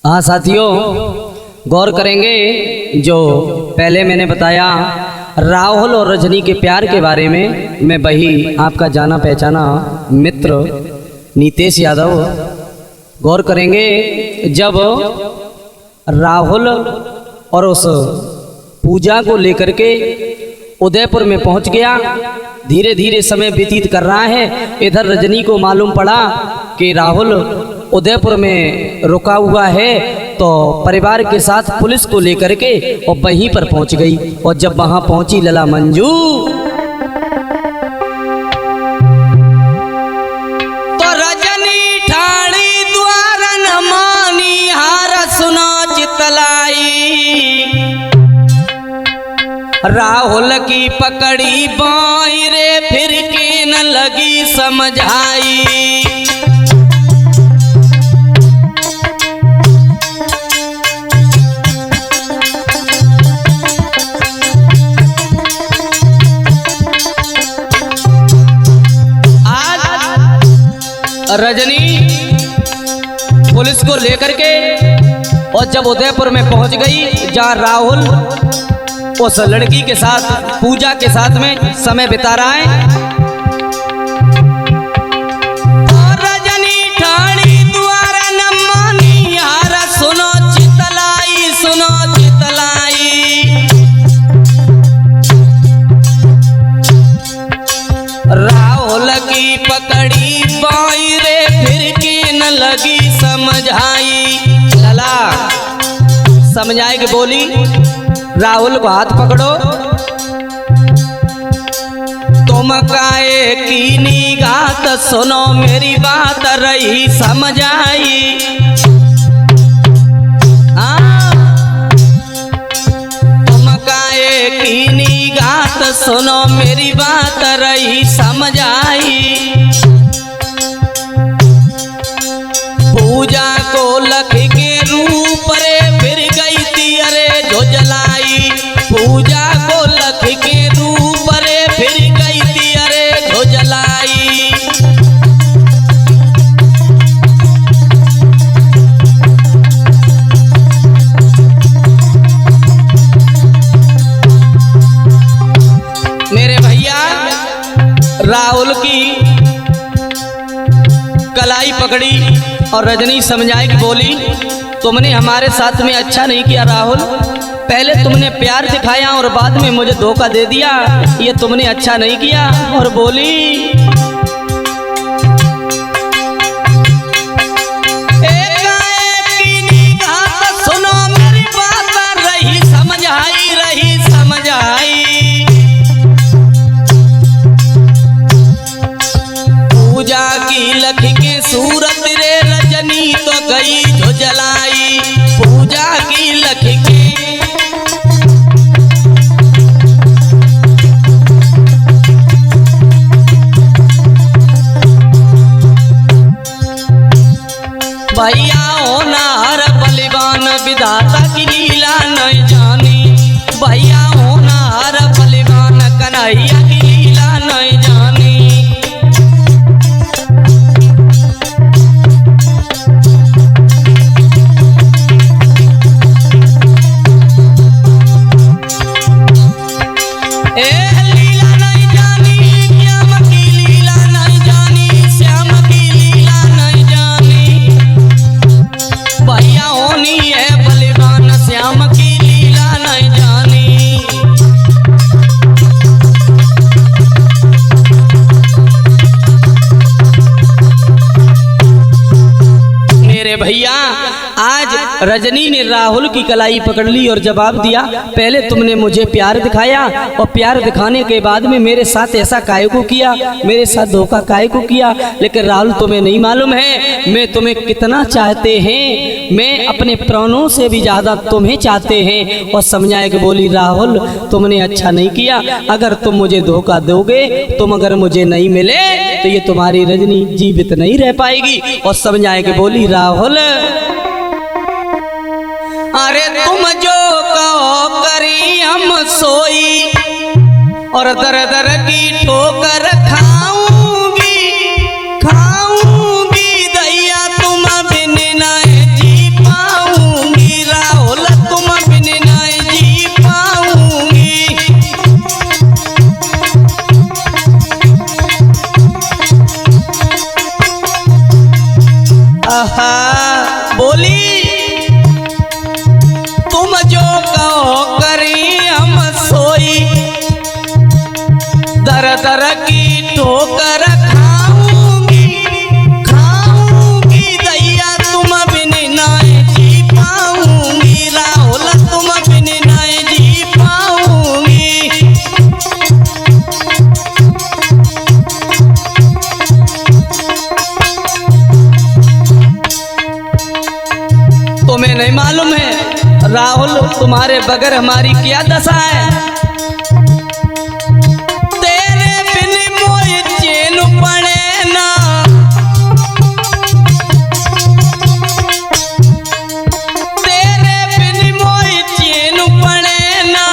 हाँ साथियों, गौर करेंगे जो पहले मैंने बताया राहुल और रजनी के प्यार के बारे में। मैं वही आपका जाना पहचाना मित्र नीतेश यादव। गौर करेंगे जब राहुल और उस पूजा को लेकर के उदयपुर में पहुंच गया, धीरे धीरे समय व्यतीत कर रहा है। इधर रजनी को मालूम पड़ा कि राहुल उदयपुर में रुका हुआ है, तो परिवार के साथ पुलिस को लेकर के और वहीं पर पहुंच गई। और जब वहां पहुंची लला मंजू तो रजनी ठाणी द्वार न मानी हार सुना चितलाई। राहुल की पकड़ी बाई रे फिर के न लगी समझाई। रजनी पुलिस को लेकर के और जब उदयपुर में पहुंच गई, जहां राहुल उस लड़की के साथ पूजा के साथ में समय बिता रहा है। रजनी ठाणी द्वार न मानी हार सुनो चितलाई, सुनो चितलाई। राहुल की पकड़ी बाई रे फिर के न लगी समझाई। लला समझाए कि बोली राहुल को हाथ पकड़ो। तुम काए की निगात सुनो मेरी बात रही समझाई। तुम काए की निगात सुनो मेरी बात रही समझाई। पूजा को लख के रूप रे फिर गई थी अरे जो जलाई। पूजा को लख के रूप रे फिर गई थी अरे जो जलाई। मेरे भैया राहुल की कलाई पकड़ी और रजनी समझाए कि बोली तुमने हमारे साथ में अच्छा नहीं किया राहुल। पहले तुमने प्यार दिखाया और बाद में मुझे धोखा दे दिया, ये तुमने अच्छा नहीं किया। और बोली सुनो मेरी बात रही समझाई, रही समझाई। पूजा की लख के सूरत रे रजनी तो गई जो जलाई। पूजा की लख के भैया होना हर बलिवान विधाता की लीला नहीं जानी। भैया होना हर बलिवान कन्हैया की लीला नहीं जानी। भैया आज रजनी ने राहुल की कलाई पकड़ ली और जवाब दिया, पहले तुमने मुझे प्यार दिखाया और प्यार दिखाने के बाद में मेरे साथ ऐसा काहे को किया, मेरे साथ धोखा काहे को किया। लेकिन राहुल तुम्हें नहीं मालूम है मैं तुम्हें कितना चाहते हैं, मैं अपने प्राणों से भी ज्यादा तुम्हें चाहते हैं। और समझाए कि बोली राहुल तुमने अच्छा नहीं किया, अगर तुम मुझे धोखा दोगे, तुम अगर मुझे नहीं मिले तो ये तुम्हारी रजनी जीवित नहीं रह पाएगी। और समझाए कि बोली राहुल अरे तुम जो कहो करी हम सोई और दर दर की ठोकर खाऊंगी, खाऊंगी दैया तुम बिन न जी पाऊंगी। दर की ठोकर खाऊंगी खाऊंगी दैया तुम बिन नाय जी पाऊंगी राहुल तुम बिन नाय जी पाऊंगी। तुम्हें नहीं मालूम है राहुल तुम्हारे बगैर हमारी क्या दशा है। तेरे बिन मोय चैन पड़े ना तेरे बिन मोय चैन पड़े ना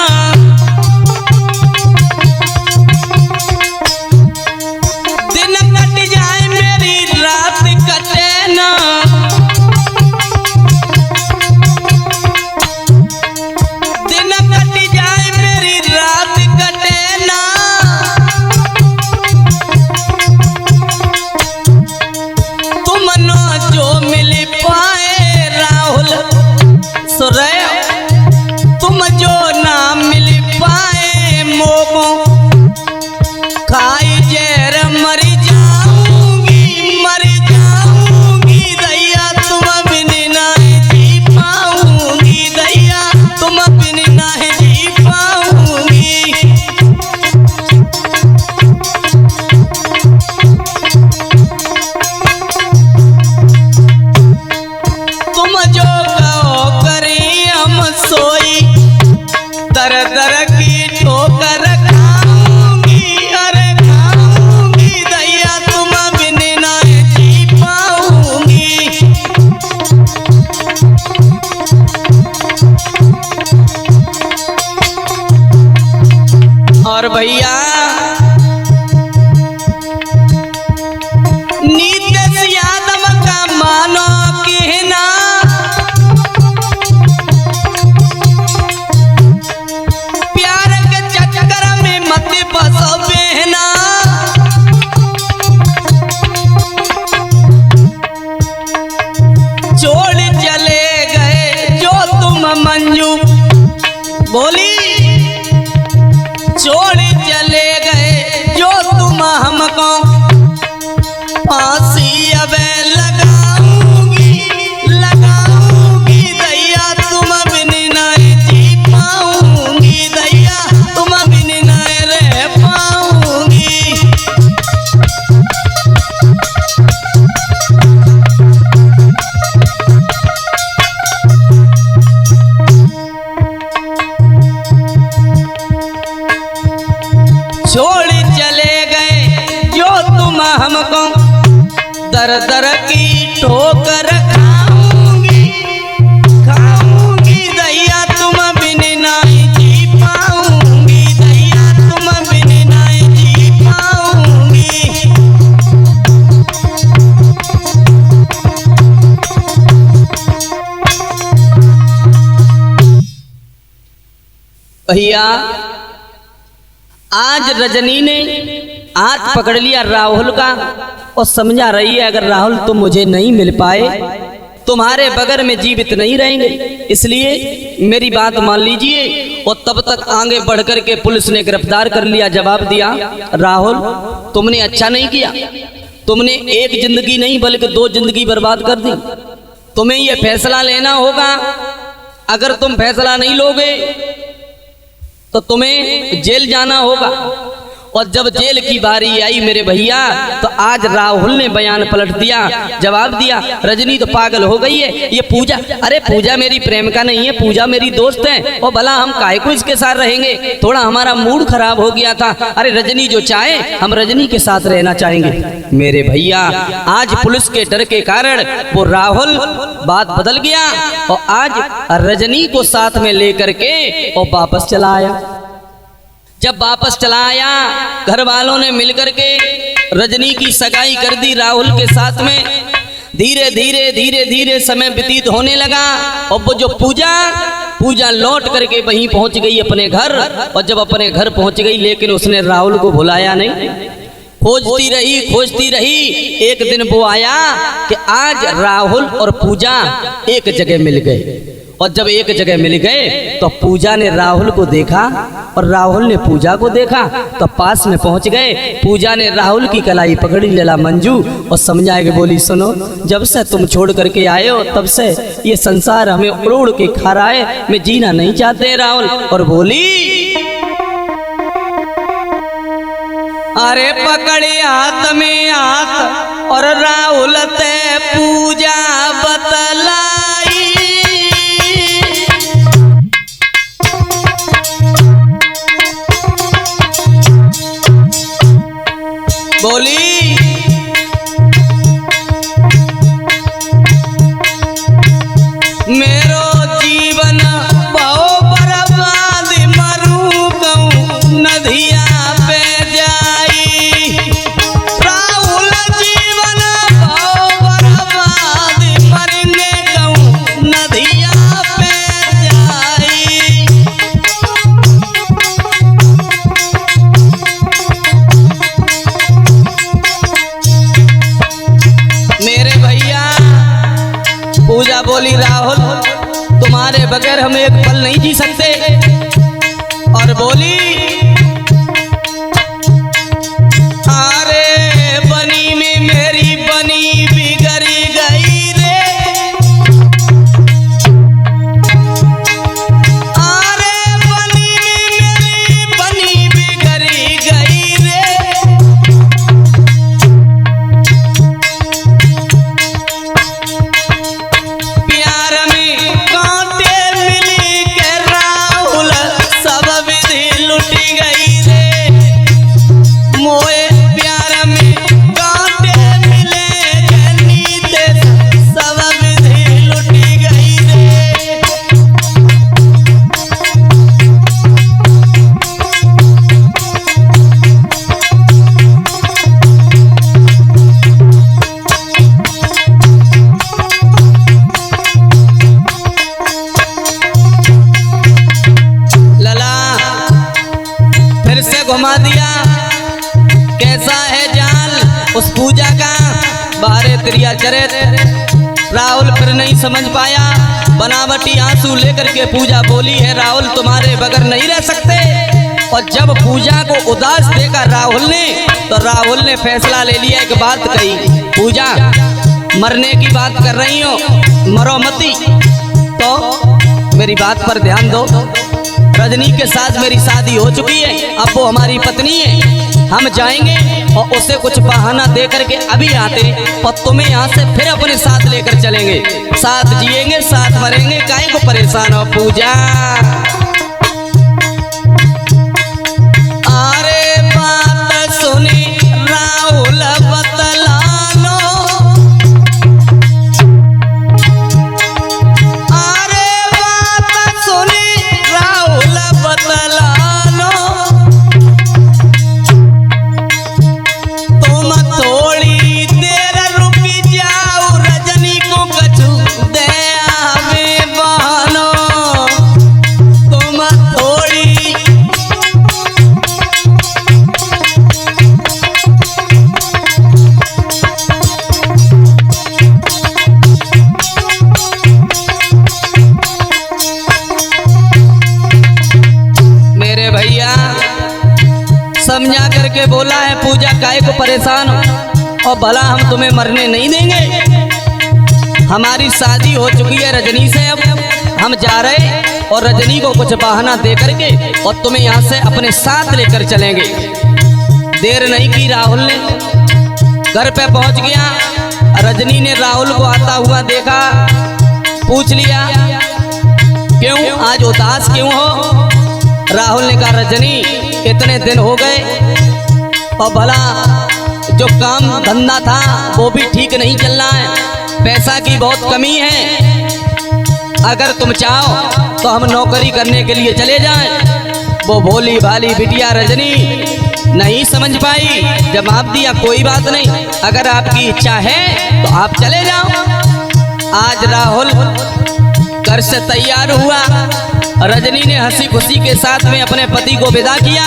दिन कट जाए मेरी रात कटे ना दिन कट जाए मेरी रात कटे ना तुम न जो मिल पाए राहुल सुरे तुम जो ना मिल पाए मोमो खाई जहर मर जाऊंगी दैया तुम बिन नाय जी पाऊंगी दैया तुम बिन नाय जी पाऊंगी। तुम जो कहो करी हम सोई दर दर की ठोकर खाऊंगी अरे खाऊंगी दैया तुम बिन नाय जी पाऊंगी। और भैया नीतीश यादव का मानो कहना प्यार के चक्कर में मत फंसो बहना छोड़ चले गए जो तुम मंजू बोली छोड़ चले गए जो तुम हमको फांसी अब लगाऊंगी दैया तुम बिन नाय जी पाऊंगी दैया तुम बिन नाय रह पाऊंगी। छोड़ चले गए जो तुम हमको दर दर की ठोकर खाऊंगी दैया तुम बिन नाय जी पाऊंगी दैया तुम बिन नाय जी पाऊंगी। भैया आज रजनी ने हाथ पकड़ लिया राहुल का और समझा रही है अगर राहुल तुम मुझे नहीं मिल पाए तुम्हारे बगैर में जीवित नहीं रहेंगे, इसलिए मेरी बात मान लीजिए। और तब तक आगे बढ़ कर के पुलिस ने गिरफ्तार कर लिया। जवाब दिया राहुल तुमने अच्छा नहीं किया, तुमने एक जिंदगी नहीं बल्कि 2 जिंदगी बर्बाद कर दी। तुम्हें यह फैसला लेना होगा, अगर तुम फैसला नहीं लोगे तो तुम्हें जेल जाना होगा। और जब जेल की बारी आई मेरे भैया तो आज राहुल ने बयान पलट दिया, जवाब दिया रजनी तो पागल हो गई है, ये पूजा, अरे पूजा मेरी प्रेमिका नहीं है, पूजा मेरी दोस्त है और भला हम काहे को इसके साथ रहेंगे, थोड़ा हमारा मूड खराब हो गया था, अरे रजनी जो चाहे हम रजनी के साथ रहना चाहेंगे। मेरे भैया आज पुलिस के डर के कारण वो राहुल बात बदल गया और आज रजनी को साथ में लेकर के और वापस चला आया। जब वापस चला आया घर वालों ने मिलकर के रजनी की सगाई कर दी राहुल के साथ में। धीरे धीरे समय व्यतीत होने लगा और वो जो पूजा लौट करके वहीं पहुंच गई अपने घर। और जब अपने घर पहुंच गई लेकिन उसने राहुल को भुलाया नहीं, खोजती रही। एक दिन वो आया कि आज राहुल और पूजा एक जगह मिल गए और जब एक जगह मिल गए तो पूजा ने राहुल को देखा और राहुल ने पूजा को देखा, तो पास में पहुंच गए। पूजा ने राहुल की कलाई पकड़ी, लेला मंजू और समझा के बोली, सुनो, जब से तुम छोड़ करके आए हो तब से ये संसार हमें उड़ के खा रहा है, मैं जीना नहीं चाहते राहुल। और बोली, अरे पकड़े हाथ में हाथ और राहुल ते पूजा बतलाई, बोली मेरो जीवन बहु बर्बाद मरू कहूँ नदिया पे जाई, राहुल जीवन बहु बर्बाद मरेंगे कहूँ नदिया पे जाई। मेरे भैया पूजा बोली, राहुल तुम्हारे बगैर हम एक पल नहीं जी सकते। और बोली, अरे बनी में मेरी बनी बिगड़ी गई रे, अरे बनी में मेरी बनी बिगड़ी गई रे, प्यार में कांटे मिली के राहुल सब विधि लुटी गई रे, मोए प्यार में कांटे मिले के नीते सब विधि लुटी गई रे। लला फिर से घुमा दिया, कैसा है जाल उस पूजा का, बारे त्रिया चरित। राहुल फिर नहीं समझ पाया, बनावटी आंसू लेकर के पूजा बोली है, राहुल तुम्हारे बगैर नहीं रह सकते। और जब पूजा को उदास देखा राहुल ने, तो राहुल ने फैसला ले लिया, एक बात कही, पूजा मरने की बात कर रही हो, मरो मती, तो मेरी बात पर ध्यान दो। रजनी के साथ मेरी शादी हो चुकी है, अब वो हमारी पत्नी है, हम जाएंगे और उसे कुछ बहाना दे करके अभी आते और तुम्हें यहाँ से फिर अपने साथ लेकर चलेंगे, साथ जिएंगे साथ मरेंगे, काहे को परेशान हो पूजा। अरे बात सुनी राहुल बतलानो, अरे बात सुनी राहुल बतलानो, तुम थोड़ी देर रुकी जाओ, रजनी को कछु दे आवे बहानो, तुम थोड़ी मेरे भैया समझा करके बोला है, पूजा काहे को परेशान हो, और भला हम तुम्हें मरने नहीं देंगे, हमारी शादी हो चुकी है रजनी से, अब हम जा रहे और रजनी को कुछ बहाना दे करके और तुम्हें यहाँ से अपने साथ लेकर चलेंगे। देर नहीं की, राहुल ने घर पे पहुँच गया, रजनी ने राहुल को आता हुआ देखा, पूछ लिया, क्यों आज उदास क्यों हो। राहुल ने कहा, रजनी इतने दिन हो गए और भला जो काम धंधा था वो भी ठीक नहीं चल रहा है, पैसा की बहुत कमी है, अगर तुम चाहो तो हम नौकरी करने के लिए चले जाएं। वो भोली भाली बिटिया रजनी नहीं समझ पाई, जवाब दिया, कोई बात नहीं, अगर आपकी इच्छा है तो आप चले जाओ। आज राहुल घर से तैयार हुआ, रजनी ने हंसी खुशी के साथ में अपने पति को विदा किया,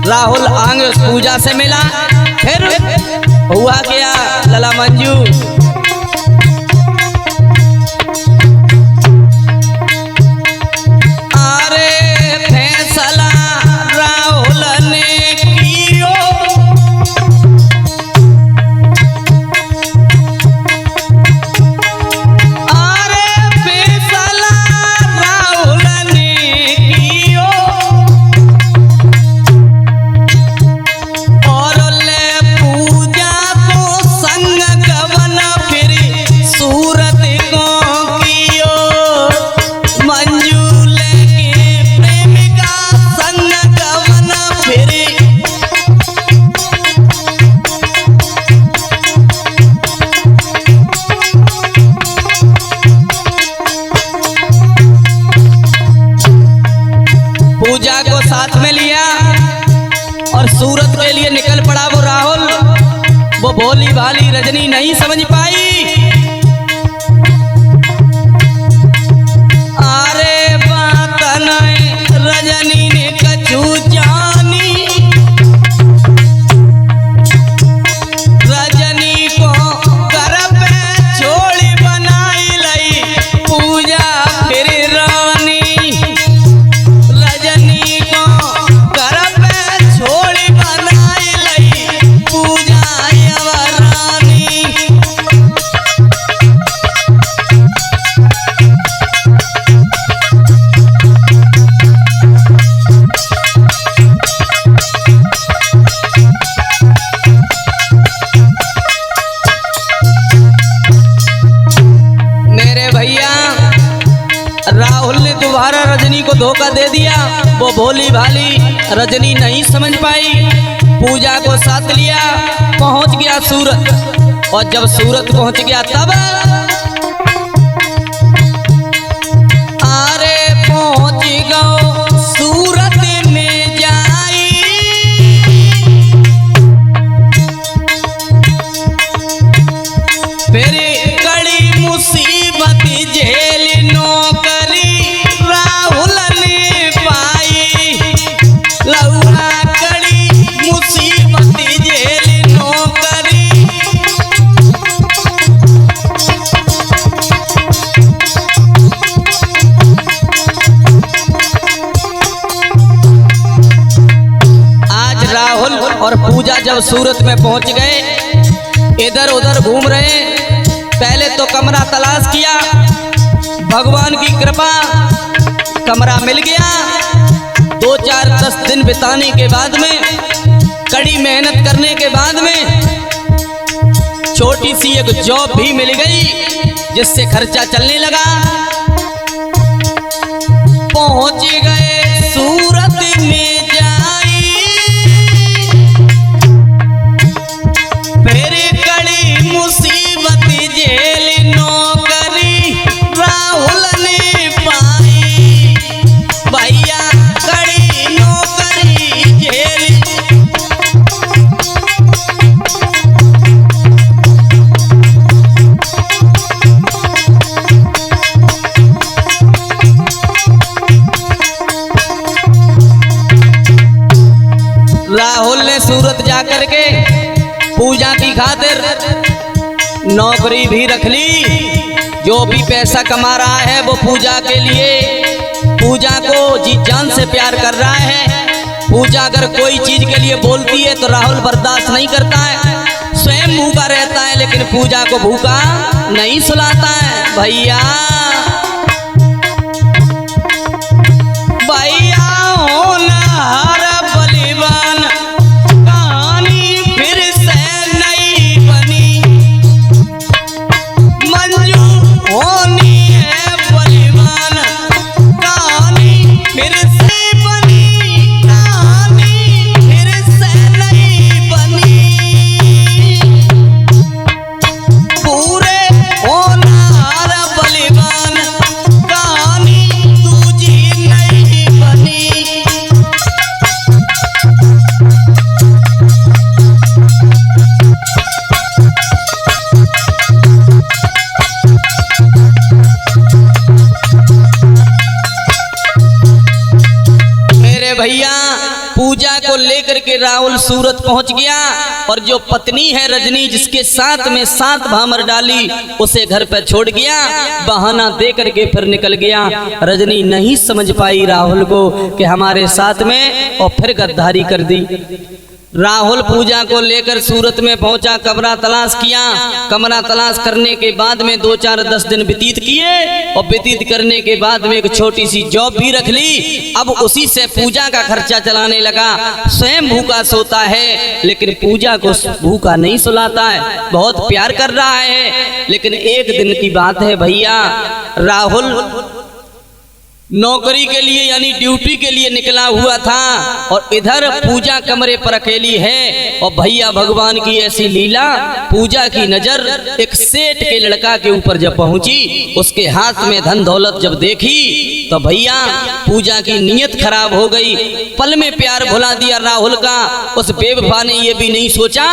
राहुल आगे उस पूजा से मिला। फिर हुआ क्या लला मंजू, और सूरत के लिए निकल पड़ा वो राहुल। वो भोली भाली रजनी नहीं समझ पाई। अरे बात नहीं रजनी ने कछु जानी, रजनी को घर पे छोड़ी बनाई लई पूजा फिर रानी। रजनी को घर पे छोड़ी बनाई लई पूजा रानी। राहुल ने दोबारा रजनी को धोखा दे दिया। वो भोली भाली रजनी नहीं समझ पाई। पूजा को साथ लिया, पहुंच गया सूरत। और जब सूरत पहुंच गया तब अरे पहुंच गओ सूरत में जाई। फिर कड़ी मुसीबत झेल नौकरी राहुल ने पाई। लौड़ा कड़ी मुसीबत झेल नौकरी। आज राहुल और पूजा जब सूरत में पहुंच गए, इधर उधर घूम रहे। पहले तो कमरा तलाश किया, भगवान की कृपा कमरा मिल गया। 2-4-10 दिन बिताने के बाद में, कड़ी मेहनत करने के बाद में छोटी सी एक जॉब भी मिल गई, जिससे खर्चा चलने लगा। पहुंच गए सूरत में जाई। फिर कड़ी मुसीबत झेल नौकरी राहुल ने पाई। भैया कड़ी नौकरी झेल। राहुल ने सूरत जाकर के पूजा की खातिर नौकरी भी रख ली। जो भी पैसा कमा रहा है वो पूजा के लिए, पूजा को जी जान से प्यार कर रहा है। पूजा अगर कोई चीज के लिए बोलती है तो राहुल बर्दाश्त नहीं करता है, स्वयं भूखा रहता है, लेकिन पूजा को भूखा नहीं सुलाता है। भैया भैया होनहार बलिवान, कहानी फिर से नई बनी। मंजू होनी है बलिवान, कहानी फिर से बनी। कहानी फिर से नई बनी। पूरे होनहार बलिवान, कहानी दूजी नई बनी। मेरे भैया पूजा को लेकर के राहुल सूरत पहुंच गया। और जो पत्नी है रजनी, जिसके साथ में 7 भामर डाली, उसे घर पर छोड़ गया। बहाना दे करके फिर निकल गया। रजनी नहीं समझ पाई राहुल को कि हमारे साथ में, और फिर गद्दारी कर दी। राहुल पूजा को लेकर सूरत में पहुंचा, कमरा तलाश किया। कमरा तलाश करने के बाद में 2-4-10 दिन व्यतीत किए, और व्यतीत करने के बाद में एक छोटी सी जॉब भी रख ली। अब उसी से पूजा का खर्चा चलाने लगा। स्वयं भूखा सोता है, लेकिन पूजा को भूखा नहीं सुलाता है, बहुत प्यार कर रहा है। लेकिन एक दिन की बात है भैया, राहुल नौकरी के लिए यानी ड्यूटी के लिए निकला हुआ था, और इधर पूजा कमरे पर अकेली है। और भैया भगवान की ऐसी लीला, पूजा की नजर एक सेठ के लड़का के ऊपर जब पहुंची, उसके हाथ में धन दौलत जब देखी तो भैया पूजा की नीयत खराब हो गई। पल में प्यार भुला दिया राहुल का। उस बेवफा ने ये भी नहीं सोचा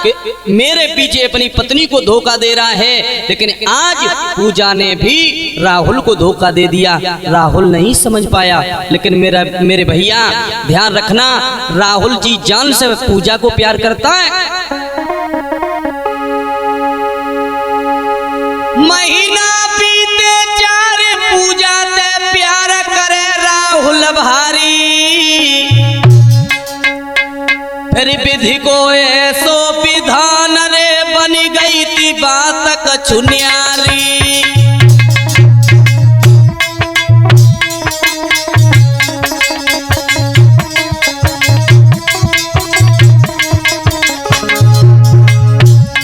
कि मेरे पीछे अपनी पत्नी को धोखा दे रहा है, लेकिन आज पूजा ने भी राहुल को धोखा दे दिया। राहुल नहीं समझ पाया, लेकिन मेरे भैया ध्यान रखना, राहुल जी जान से पूजा को प्यार करता है। महीना बीते 4 पूजा ते प्यार करे राहुल भारी, फिर विधि को ऐसो विधान रे बन गई थी बात कछुन्यारी।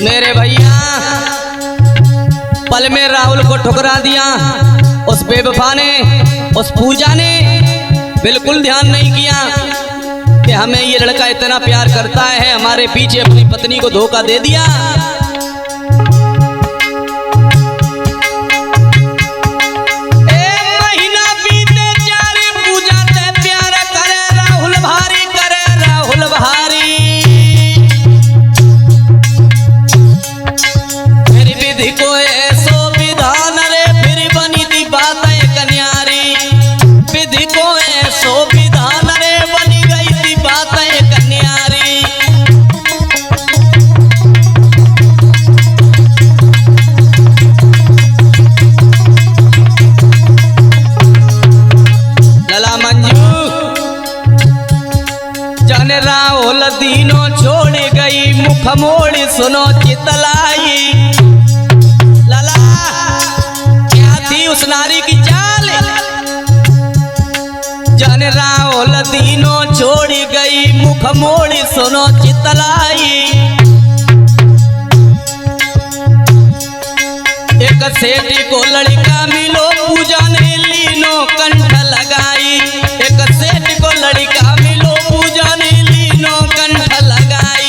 मेरे भैया पल में राहुल को ठुकरा दिया। उस बेवफा ने, उस पूजा ने बिल्कुल ध्यान नहीं किया कि हमें ये लड़का इतना प्यार करता है, हमारे पीछे अपनी पत्नी को धोखा दे दिया। महीना बीते 4 पूजा से प्यार करे राहुल भारी, करे राहुल भारी, फिर विधि को ऐसो विधान रे फिर बनी थी बात कन्यारी। विधि को ऐसो विधान रे बनी गई थी बात कन्यारी। लला मंजू जन राहुल दीनों छोड़ गई, मुख मोड़ सुनो चितलाई। उस नारी की चाल जन राहुल दीनों छोड़ गई, मुख मोड़ सुनो चितलाई। एक सेठ को लड़का मिलो, पूजा ने लीनो कंठ लगाई। एक सेठ को लड़का मिलो, पूजा ने लीनो कंठ लगाई।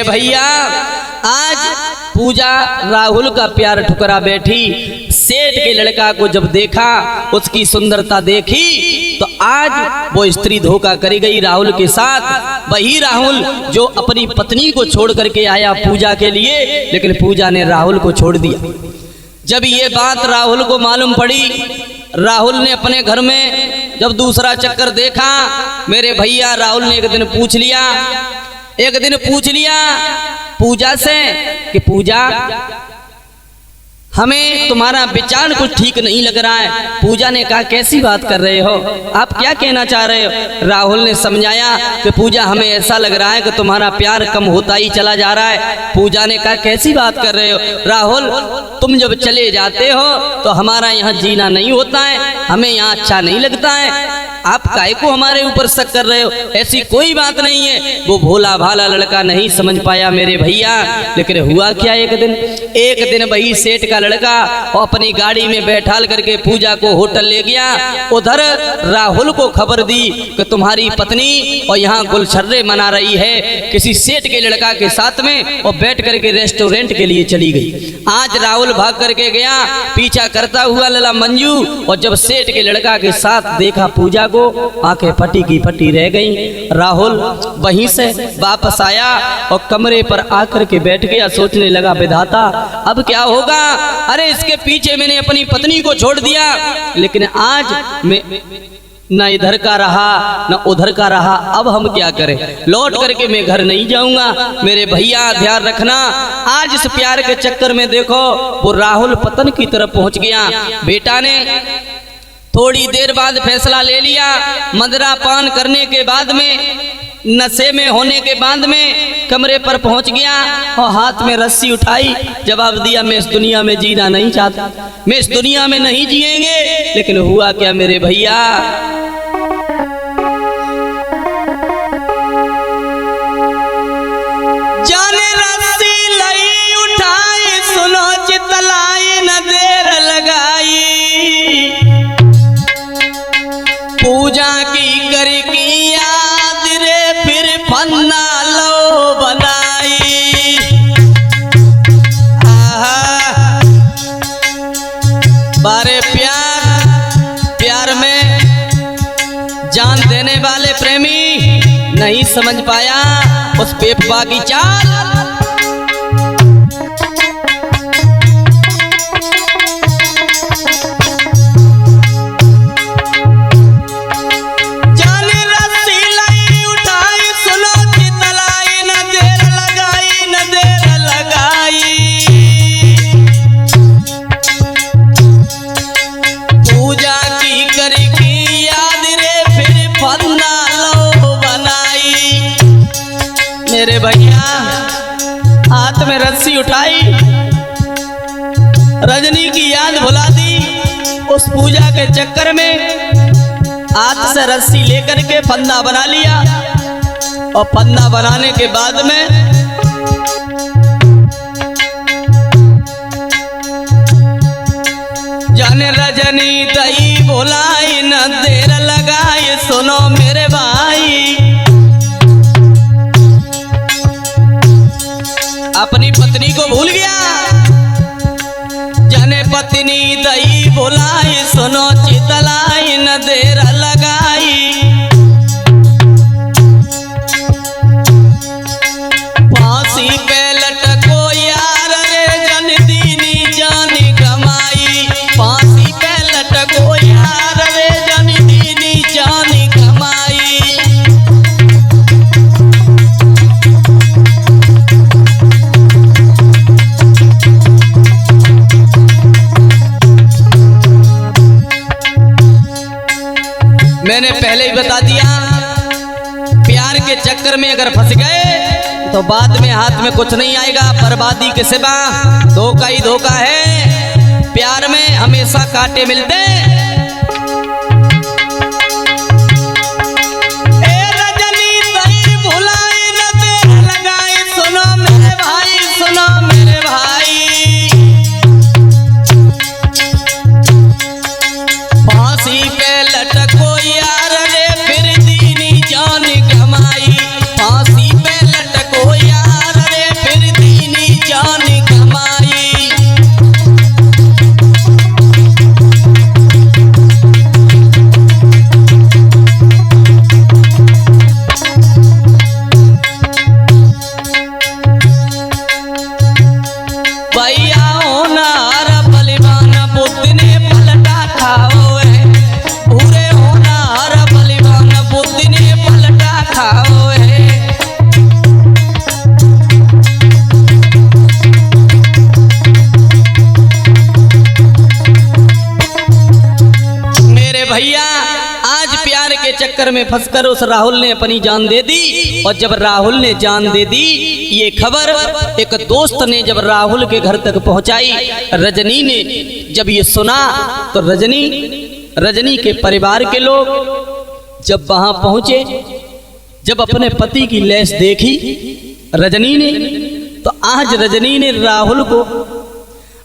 भैया आज पूजा राहुल का प्यार ठुकरा बैठी। सेठ के लड़का को जब देखा, उसकी सुंदरता देखी, तो आज वो स्त्री धोखा करी गई राहुल के साथ। वही राहुल जो अपनी पत्नी को छोड़ करके आया पूजा के लिए, लेकिन पूजा ने राहुल को छोड़ दिया। जब ये बात राहुल को मालूम पड़ी, राहुल ने अपने घर में जब दूसरा चक्कर देखा, मेरे भैया राहुल ने एक दिन पूछ लिया पूजा से कि पूजा हमें तुम्हारा विचार कुछ ठीक नहीं लग रहा है। पूजा ने कहा कैसी बात कर रहे हो, आप क्या कहना चाह रहे हो। राहुल ने समझाया कि पूजा हमें ऐसा लग रहा है कि तुम्हारा प्यार कम होता ही चला जा रहा है। पूजा ने कहा कैसी बात कर रहे हो राहुल, तुम जब चले जाते हो तो हमारा यहाँ जीना नहीं होता है, हमें यहाँ अच्छा नहीं लगता है। आप काहे को हमारे ऊपर शक कर रहे हो, ऐसी कोई बात नहीं है। वो भोला भाला लड़का नहीं समझ पाया मेरे भैया। लेकिन हुआ क्या, एक दिन वही सेठ का लड़का और अपनी गाड़ी में बैठाल करके पूजा को होटल ले गया। उधर राहुल को खबर दी कि तुम्हारी पत्नी और यहाँ गुलछर्रे मना रही है किसी सेठ के लड़का के साथ में, और बैठ करके रेस्टोरेंट के लिए चली गई। आज राहुल भाग करके गया पीछा करता हुआ लला मंजू, और जब सेठ के लड़का के साथ देखा पूजा को, आंखें फटी की फटी रह गईं। राहुल वहीं से वापस आया और कमरे पर आकर के बैठ गया। सोचने लगा विधाता अब क्या होगा। अरे इसके पीछे मैंने अपनी पत्नी को छोड़ दिया, लेकिन आज मैं न इधर का रहा न उधर का रहा, अब हम क्या करें। लौट करके मैं घर नहीं जाऊंगा। मेरे भैया ध्यान रखना, आज इस प्यार के चक्कर में देखो वो राहुल पतन की तरफ पहुंच गया। बेटा ने थोड़ी देर बाद फैसला ले लिया। मदरा पान करने के बाद में, नशे में होने के बाद में कमरे पर पहुंच गया और हाथ में रस्सी उठाई। जवाब दिया मैं इस दुनिया में जीना नहीं चाहता, मैं इस दुनिया में नहीं जिएंगे। लेकिन हुआ क्या मेरे भैया, जाने रस्सी लई उठाई, सुनो चितलाई न देर लगाई। पूजा की कर की याद रे फिर फन्ना लो बनाई। आहा बारे प्यार में जान देने वाले प्रेमी नहीं समझ पाया उस बेवफा की चाल। जाने रस्सी लाई उठाई सुनो चितलाई न देर लगाई पूजा की करके याद रे फिर फन्ना लो बनाई। मेरे भैया हाथ में रस्सी उठाई रजनी की याद भुला दी। उस पूजा के चक्कर में हाथ से रस्सी लेकर के फंदा बना लिया और फंदा बनाने के बाद में जाने रजनी दई बोलाई न देर लगाई सुनो मेरे भाई। अपनी पत्नी को भूल गया जाने पत्नी दई बोलाई सुनो चितलाई न देर लगाई। फांसी पे लटको यार रे जन दीनी जान कमाई। फांसी पे लटको यार रे जन दीनी जान कमाई। मैंने पहले ही बता दिया प्यार के चक्कर में अगर फंस गए तो बाद में हाथ में कुछ नहीं आएगा बर्बादी के सिवा धोखा ही धोखा है। प्यार में हमेशा कांटे मिलते। ए रजनी दई भुलाई न देर लगाई सुनो मेरे भाई सुनो मेरे भाई। फांसी पे लटको यार रे फिर दीनी जान कमाई। फांसी पे लटको यार रे फिर दीनी जान कमाई। भैया होनार बलिवान बुद्ध ने पलटा खाओ है। पूरे होनार बलिवान बुद्ध ने पलटा खाओ है। मेरे भैया आज प्यार के चक्कर में फंसकर उस राहुल ने अपनी जान दे दी। और जब राहुल ने जान दे दी ये खबर एक दोस्त ने जब राहुल के घर तक पहुंचाई। रजनी ने जब ये सुना तो रजनी के परिवार के लोग जब वहां पहुंचे जब अपने पति की लाश देखी रजनी ने तो आज रजनी ने राहुल को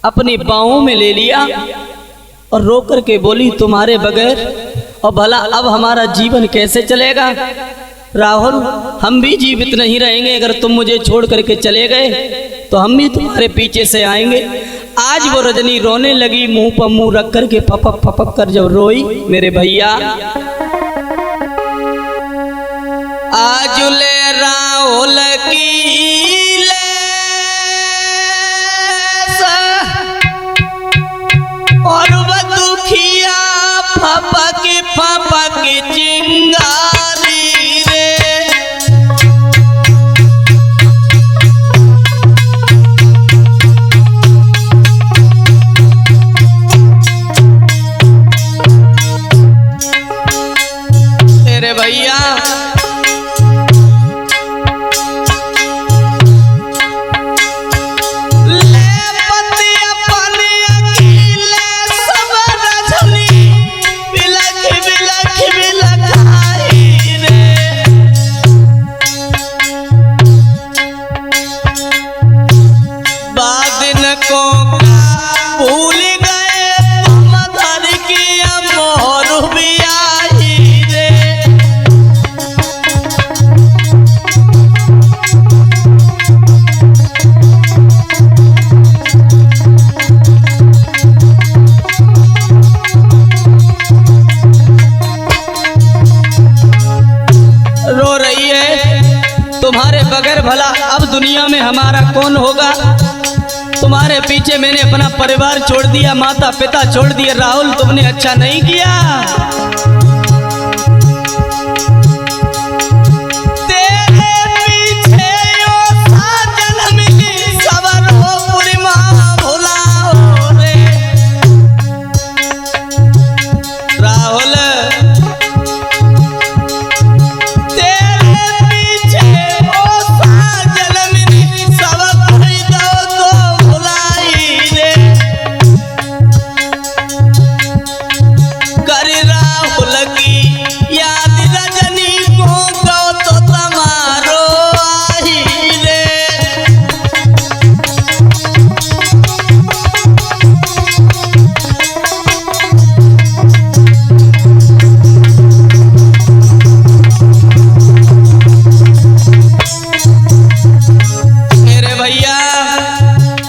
अपनी बाहों में ले लिया और रो कर के बोली तुम्हारे बगैर और भला अब हमारा जीवन कैसे चलेगा। राहुल हम भी जीवित नहीं रहेंगे अगर तुम मुझे छोड़ करके चले गए तो हम भी तुम्हारे पीछे से आएंगे। आज वो रजनी रोने लगी मुंह पर मुंह रख करके फपक फपक कर जब रोई मेरे भैया आज ले राहुल की और वह दुखिया फपक फपक चिंगारी रे। मेरे भैया रो रही है। तुम्हारे बगैर भला अब दुनिया में हमारा कौन होगा। तुम्हारे पीछे मैंने अपना परिवार छोड़ दिया, माता पिता छोड़ दिए। राहुल तुमने अच्छा नहीं किया।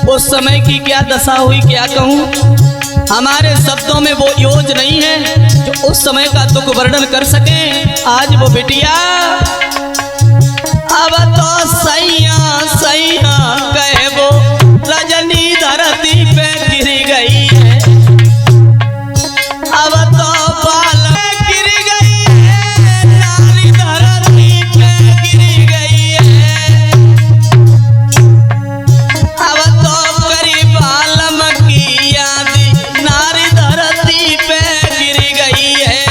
उस समय की क्या दशा हुई क्या कहूँ। हमारे शब्दों में वो योज नहीं है जो उस समय का दुख वर्णन कर सके। आज वो बिटिया अब तो सैया सैया कहे वो रजनी धरती पे गिर गई है। अब तो बाल गिर गई है, नारी धरती पे गिर गई है। अब तो करीब आलम की याद नारी धरती पे गिर गई है।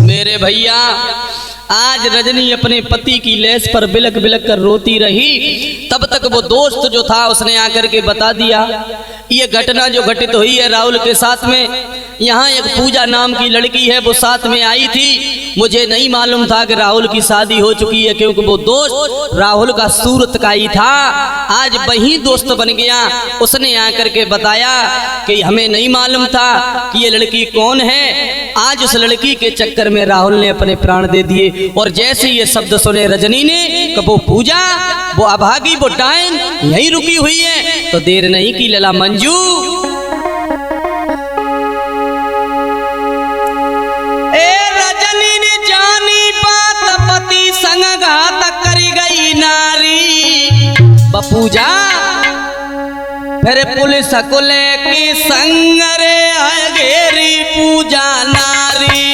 मेरे भैया आज रजनी अपने पति की लेस पर बिलक बिलक कर रोती रही। तब तक वो दोस्त जो था उसने आकर के बता दिया ये घटना जो घटित हुई है राहुल के साथ में। यहाँ एक पूजा नाम की लड़की है, वो साथ में आई थी। मुझे नहीं मालूम था कि राहुल की शादी हो चुकी है, क्योंकि वो दोस्त राहुल का सूरत का ही था। आज वही दोस्त बन गया। उसने आकर के बताया कि हमें नहीं मालूम था कि ये लड़की कौन है। आज उस लड़की के चक्कर में राहुल ने अपने प्राण दे दिए। और जैसे ये शब्द सुने रजनी ने कि वो पूजा, वो अभागी, वो डायन यहीं रुकी हुई है, तो देर नहीं की लला मंजू। ए रजनी ने जानी बात पति संग घात कर गई नारी। पूजा फिर पुलिस को लेके संग रे घेरी पूजा नारी।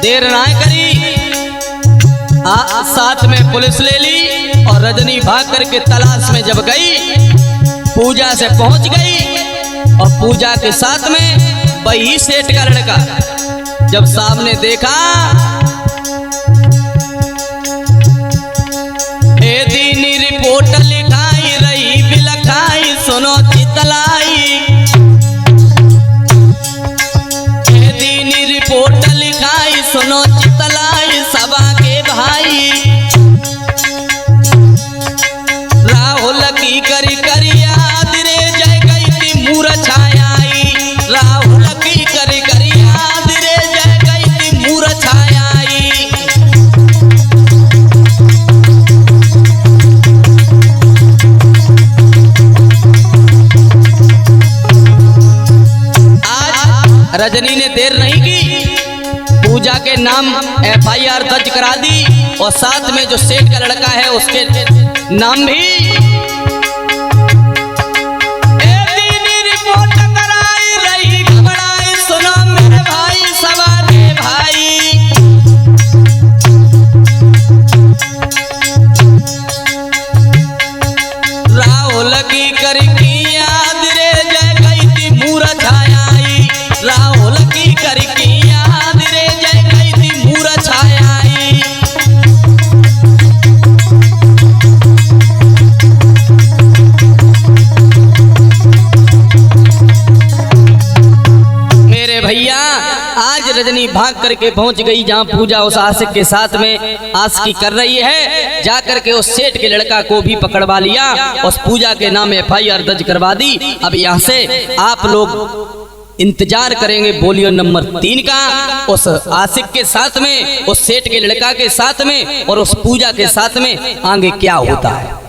देर ना करी, साथ में पुलिस ले ली और रजनी भाग करके तलाश में जब गई, पूजा से पहुंच गई। और पूजा के साथ में वही सेठ का लड़का जब सामने देखा, ए दीनी रिपोर्ट लिखाई रही बिलखाई सुनो चितलाई। ए दीनी रिपोर्ट लिखाई सुनो चितलाई सभा के भाई। राहुल की करी करी याद रे जय गई थी मूर्छाई। राहुल की करी करी याद रे जय गई थी मूर्छाई। आज रजनी ने देर नहीं की, पूजा के नाम FIR दर्ज करा दी और साथ में जो सेठ का लड़का है उसके नाम भी रिपोर्ट कराई रही घबराई सुनो मेरे भाई सभा के भाई। राहुल की करी की याद रे जय गई थी मूर्छाई। राहुल की करी की याद रे जय गई थी मूर्छाई। भैया आज रजनी भाग करके पहुंच गई जहां पूजा उस आशिक के साथ में आशिकी कर रही है। जाकर के उस सेठ के लड़का को भी पकड़वा लिया, उस पूजा के नाम FIR दर्ज करवा दी। अब यहाँ से आप लोग इंतजार करेंगे बोलियो नंबर 3 का, उस आशिक के साथ में, उस सेठ के लड़का के साथ में और उस पूजा के साथ में आगे क्या होता है।